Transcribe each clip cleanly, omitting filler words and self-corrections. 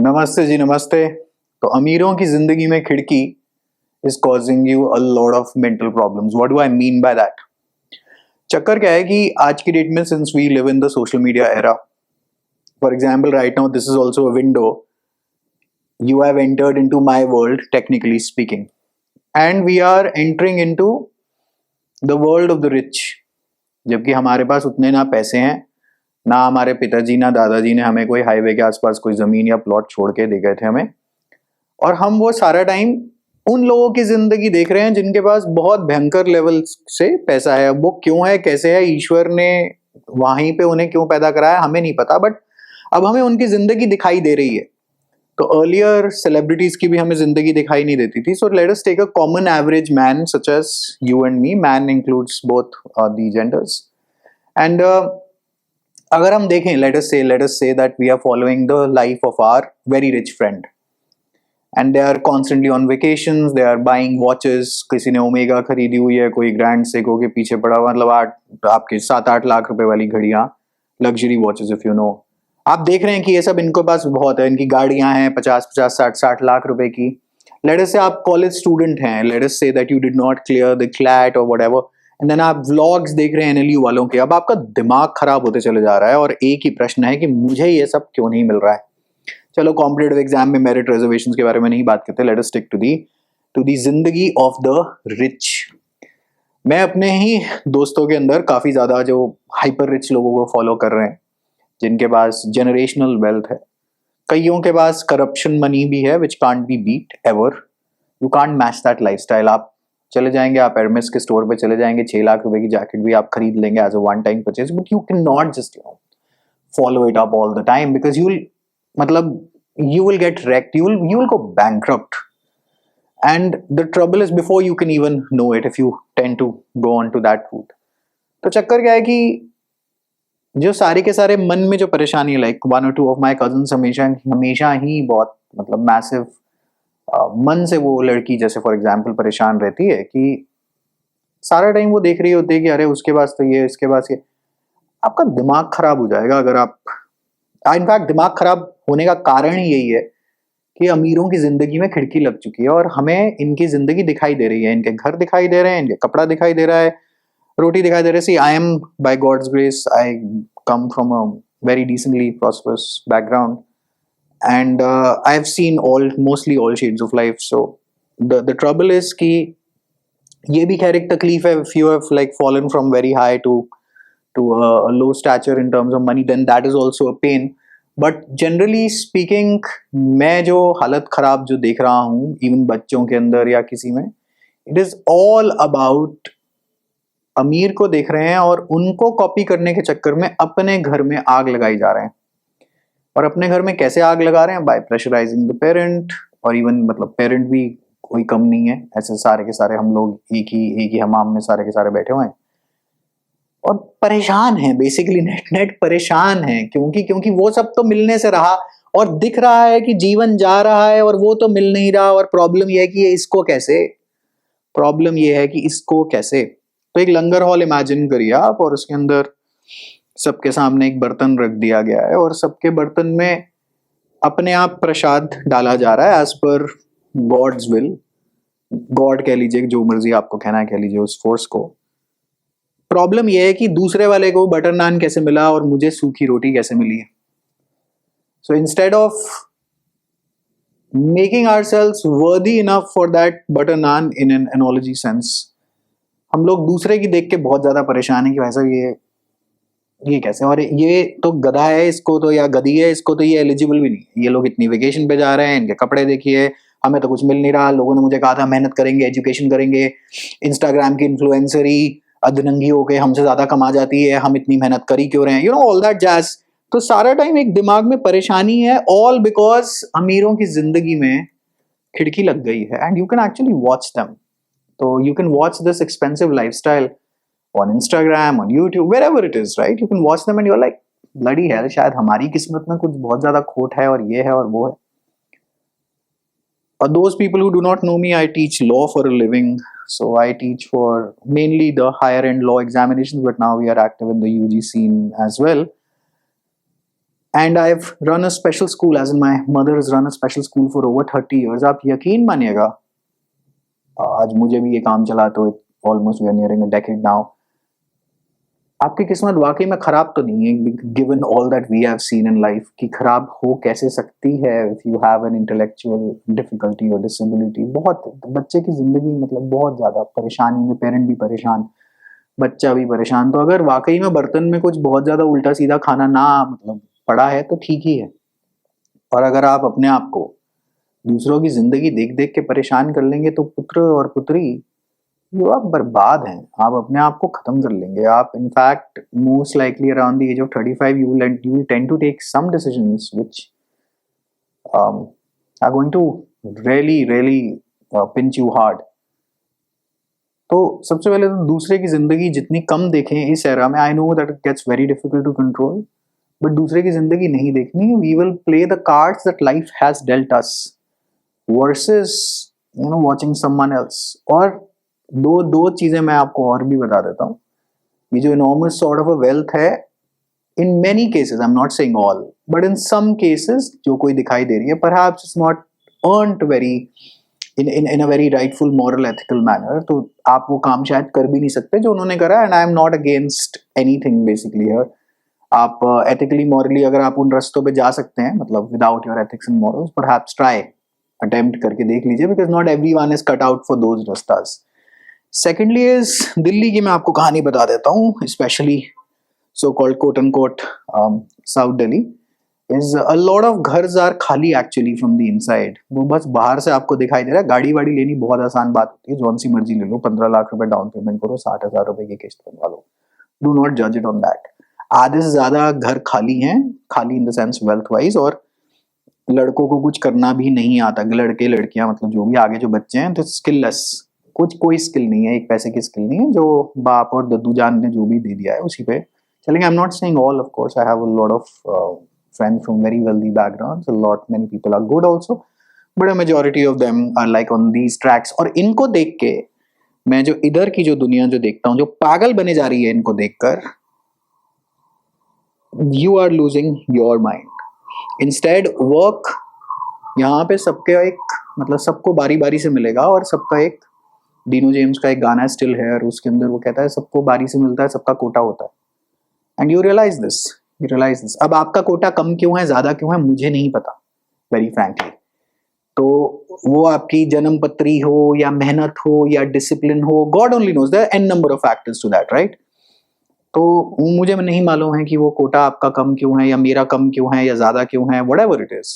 नमस्ते जी, नमस्ते। तो अमीरों की जिंदगी में खिड़की is causing you a lot of mental problems. What do I mean by that? चक्कर क्या है कि आज की डेट में since we live in the social media era, for example right now this is also a window. You have entered into my world, technically speaking, and we are entering into the world of the rich। जबकि हमारे पास उतने ना पैसे हैं, ना हमारे पिताजी ना दादाजी ने हमें कोई हाईवे के आसपास कोई जमीन या प्लॉट छोड़ के दे गए थे हमें। और हम वो सारा टाइम उन लोगों की जिंदगी देख रहे हैं जिनके पास बहुत भयंकर लेवल से पैसा है। अब वो क्यों है, कैसे है, ईश्वर ने वहीं पे उन्हें क्यों पैदा कराया, हमें नहीं पता, बट अब हमें उनकी जिंदगी दिखाई दे रही है। तो अर्लियर सेलिब्रिटीज की भी हमें जिंदगी दिखाई नहीं देती थी। So let us take a common average man such as you and me. Man includes both the genders. And अगर हम देखें, let us say that we are following the life of our very rich friend and they are constantly on vacations, they are buying watches। किसी ने omega खरीदी हुई है, कोई grand Seiko के पीछे पड़ा हुआ, मतलब आपके 7-8 लाख रुपए वाली घड़ियां, luxury watches if you know. आप देख रहे हैं कि ये सब इनको पास बहुत है, इनकी गाड़ियां हैं 50-50 60-60 लाख रुपए की। लेट अस से आप कॉलेज स्टूडेंट हैं, let us say that you did not clear the CLAT और व्हाटएवर, एंड देन आप व्लॉग्स देख रहे हैं एनएलयू वालों के। अब आपका दिमाग खराब होते चले जा रहा है और एक ही प्रश्न है कि मुझे ये सब क्यों नहीं मिल रहा है। चलो कॉम्पिटेटिव एग्जाम में मेरिट रिजर्वेशंस के बारे में नहीं बात करते, let us stick to the जिंदगी ऑफ द रिच। मैं अपने ही दोस्तों के अंदर काफी ज्यादा जो हाइपर रिच लोगों को फॉलो कर रहे हैं, जिनके पास जनरेशनल वेल्थ है। कईयों के पास करप्शन मनी भी है which can't be beat ever. You can't match that lifestyle. आप चले जाएंगे, आप एरमेस के स्टोर पे चले जाएंगे, 6 लाख रुपए की जैकेट भी आप खरीद लेंगे as a one time purchase, but you can not just follow it up all the time because you will get wrecked, you will go bankrupt, and the trouble is before you can even know it if you tend to go on to that route। तो चक्कर क्या है कि जो सारे के सारे मन में जो परेशानी है, like 1 or 2 of my cousins हमेशा ही बहुत मतलब मैसिव मन से वो लड़की जैसे फॉर एग्जांपल परेशान रहती है कि सारा टाइम वो देख रही होती है कि अरे उसके पास तो ये, इसके पास ये। आपका दिमाग खराब हो जाएगा अगर आप, इनफैक्ट दिमाग खराब होने का कारण ही यही है कि अमीरों की जिंदगी में खिड़की लग चुकी है और हमें इनकी जिंदगी दिखाई दे रही है, इनके घर दिखाई दे रहे हैं, इनके कपड़ा दिखाई दे रहा है, रोटी दिखाई दे रही है। See I am by God's grace, I come from a very decently prosperous background and I have seen all mostly all shades of life. So the trouble is कि ये भी खैर एक तकलीफ है। If you have like fallen from very high to a low stature in terms of money, then that is also a pain। but generally speaking, मैं जो हालत खराब जो देख रहा हूँ इवन बच्चों के अंदर या किसी में, it is all about अमीर को देख रहे हैं और उनको कॉपी करने के चक्कर में अपने घर में आग लगाई जा रहे हैं। और अपने घर में कैसे आग लगा रहे हैं? By pressurising the parent. और इवन मतलब पेरेंट भी कोई कम नहीं है, ऐसे सारे के सारे हम लोग एक ही हमाम में सारे के सारे बैठे हुए हैं और परेशान है। बेसिकली नेट परेशान है क्योंकि वो सब तो मिलने से रहा और दिख रहा है कि जीवन जा रहा है और वो तो मिल नहीं रहा। और प्रॉब्लम ये है कि इसको कैसे। तो एक लंगर हॉल इमेजिन करिए आप, और उसके अंदर सबके सामने एक बर्तन रख दिया गया है और सबके बर्तन में अपने आप प्रसाद डाला जा रहा है as per God's will. God कह लीजिए, जो मर्जी आपको कहना है कह लीजिए उस फोर्स को। प्रॉब्लम यह है कि दूसरे वाले को बटर नान कैसे मिला और मुझे सूखी रोटी कैसे मिली है। So instead of making ourselves worthy enough for that butter naan in an analogy sense, हम लोग दूसरे की देख के बहुत ज्यादा परेशान है कि वैसा ये कैसे, और ये तो गधा है, इसको तो, या गधी है, इसको तो ये एलिजिबल भी नहीं है। ये लोग इतनी वेकेशन पे जा रहे हैं, इनके कपड़े देखिए, हमें तो कुछ मिल नहीं रहा। लोगों ने मुझे कहा था मेहनत करेंगे, एजुकेशन करेंगे, इंस्टाग्राम की इन्फ्लुएंसर ही अधनंगी होके हमसे ज्यादा कमा जाती है, हम इतनी मेहनत कर ही क्यों रहे हैं, you know all that jazz. तो सारा टाइम एक दिमाग में परेशानी है, ऑल बिकॉज अमीरों की जिंदगी में खिड़की लग गई है and you can actually watch them. तो you can watch this expensive lifestyle on Instagram, on YouTube, wherever it is, right? You can watch them and you're like, bloody hell, शायद हमारी किस्मत में कुछ बहुत ज्यादा खोट है और ये है और वो है। For those people who do not know me, I teach law for a living. So I teach for mainly the higher end law examinations, but now we are active in the UG scene as well. And I have run a special school, as in my mother is run a special school for over 30 years. आप यकीन मानिएगा, आज मुझे भी ये काम चला तो almost we are nearing a decade now. आपकी किस्मत वाकई में खराब तो नहीं है, given all that we have seen in life, कि खराब हो कैसे सकती है if you have an intellectual difficulty और डिसेबिलिटी. बहुत बच्चे की जिंदगी मतलब बहुत ज्यादा परेशानी में, पेरेंट भी परेशान, बच्चा भी परेशान. तो अगर वाकई में बर्तन में कुछ बहुत ज्यादा उल्टा सीधा खाना ना मतलब पड़ा है तो ठीक ही है. और अगर आप अपने आप को दूसरों की जिंदगी देख देख के परेशान कर लेंगे तो पुत्र और पुत्री, जो आप बर्बाद हैं, आप अपने आप को खत्म कर लेंगे. आप in fact most likely around the age of 35 you will tend to take some decisions which are going to really pinch you hard. तो सबसे पहले तो दूसरे की जिंदगी जितनी कम देखें इस एरा में, I know that it gets very difficult to control, but दूसरे की जिंदगी नहीं देखनी. We will play the cards that life has dealt us versus watching someone else. और दो चीजें मैं आपको और भी बता देता हूँ. ये जो enormous sort of a wealth है, in many cases, I am not saying all, but in some cases जो कोई दिखाई दे रही है, perhaps it's not earned very in a very rightful moral ethical manner, तो आप वो काम शायद कर भी नहीं सकते जो उन्होंने करा. And I am not against anything basically here. आप एथिकली मॉरली अगर आप उन रास्तों पे जा सकते हैं, मतलब without your ethics and morals, perhaps try, attempt करके देख लीजिए, because not everyone is cut out for those रास्तास. सेकेंडली इज दिल्ली की मैं आपको कहानी बता देता हूँ, specially so called quote and quote South Delhi. is a lot of घर्स आर खाली एक्चुअली फ्रॉम द इनसाइड. वो बस बाहर से आपको दिखाई दे रहा है. गाड़ी वाड़ी लेनी बहुत आसान बात होती है, जौन सी मर्जी ले लो, 15 लाख रुपए डाउन पेमेंट करो, 60,000 रुपए की किस्त बनवा लो. डू नॉट जज इट ऑन दैट. आधे से ज्यादा घर खाली हैं, खाली in the sense wealth wise, और लड़कों को कुछ करना भी नहीं आता. लड़के लड़कियां मतलब जो भी आगे जो बच्चे हैं, तो स्किललेस, कुछ कोई स्किल नहीं है, एक पैसे की स्किल नहीं है, जो बाप और दद्दू जान ने जो भी दे दिया है उसी पे चलेंगे. आई am not saying all, of course I have a lot of friends from very wealthy backgrounds. Many people are good also, but a majority of them are like on these tracks. और इनको देख के मैं जो इधर की जो दुनिया जो देखता हूँ, जो पागल बने जा रही है इनको देखकर, you are losing your mind. Instead work, यहाँ पे सबके एक मतलब सबको बारी बारी से मिलेगा, और सबका एक डीनो जेम्स का एक गाना है स्टिल हेयर, उसके अंदर वो कहता है सबको बारी से मिलता है, सबका कोटा होता है. And you realise this. अब आपका कोटा कम क्यों है, ज्यादा क्यों है, मुझे नहीं पता वेरी फ्रैंकली. तो वो आपकी जन्म पत्री हो या मेहनत हो या डिसिप्लिन हो, God only knows, there are an number of factors to that, right. तो मुझे नहीं मालूम है कि वो कोटा आपका कम क्यों है, या मेरा कम क्यों है, या ज्यादा क्यों है, व्हाटएवर इट इज.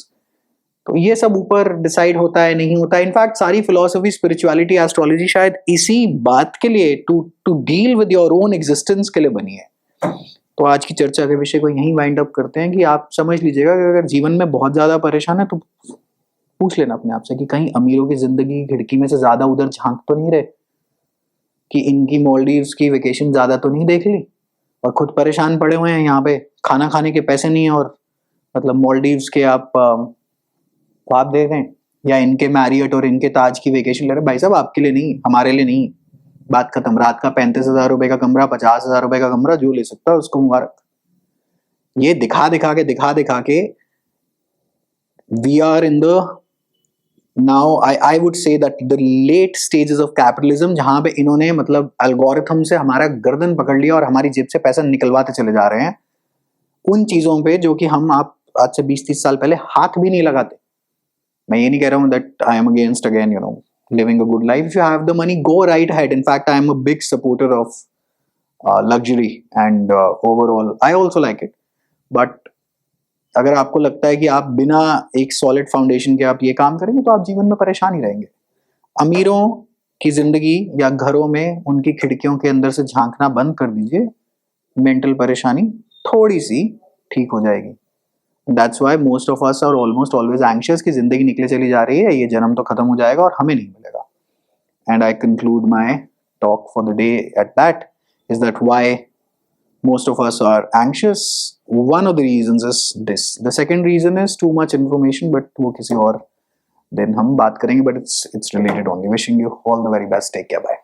तो ये सब ऊपर डिसाइड होता है, नहीं होता. इनफैक्ट सारी फिलोसफी, स्पिरिचुअलिटी, एस्ट्रोलॉजी शायद इसी बात के लिए, to deal with your own existence के लिए बनी है. तो आज की चर्चा के विषय को यहीं वाइंड अप करते हैं कि आप समझ लीजिएगा कि अगर जीवन में बहुत ज्यादा परेशान है तो पूछ लेना अपने आप से कि कहीं अमीरों की जिंदगी की खिड़की में से ज्यादा उधर झांक तो नहीं रहे, कि इनकी मालदीव्स की वेकेशन ज्यादा तो नहीं देख ली, और खुद परेशान पड़े हुए हैं यहाँ पे, खाना खाने के पैसे नहीं है, और मतलब मालदीव्स के आप ख्वाब देख रहे हैं, या इनके मैरियट और इनके ताज की वेकेशन ले रहे. भाई साहब आपके लिए नहीं, हमारे लिए नहीं, बात खत्म. रात का 35,000 रुपए का कमरा, 50,000 रुपए का कमरा, जो ले सकता है उसको मुबारक. ये दिखा दिखा के we are in the now, I would say that the late stages of capitalism, जहां पे इन्होंने मतलब एल्गोरिथम से हमारा गर्दन पकड़ लिया और हमारी जेब से पैसा निकलवाते चले जा रहे हैं उन चीजों पे जो कि हम आप आज से 20-30 साल पहले हाथ भी नहीं लगाते. मैं ये नहीं कह रहा हूँ that I am against again living a good life. If you have the money, go right ahead. In fact, I am a big supporter of luxury and overall I also like it. But अगर आपको लगता है कि आप बिना एक solid foundation के आप ये काम करेंगे तो आप जीवन में परेशान ही रहेंगे. अमीरों की जिंदगी या घरों में उनकी खिड़कियों के अंदर से झांकना बंद कर दीजिए, मेंटल परेशानी थोड़ी सी ठीक हो जाएगी. That's why most of us are almost always anxious कि जिंदगी निकले चली जा रही है, ये जन्म तो खत्म हो जाएगा और हमें नहीं मिलेगा. And I conclude my talk for the day at that, is that why most of us are anxious. One of the reasons is this. The second reason is too much information, but वो किसी और दिन हम बात करेंगे, but it's related only. Wishing you all the very best. Take care. Bye.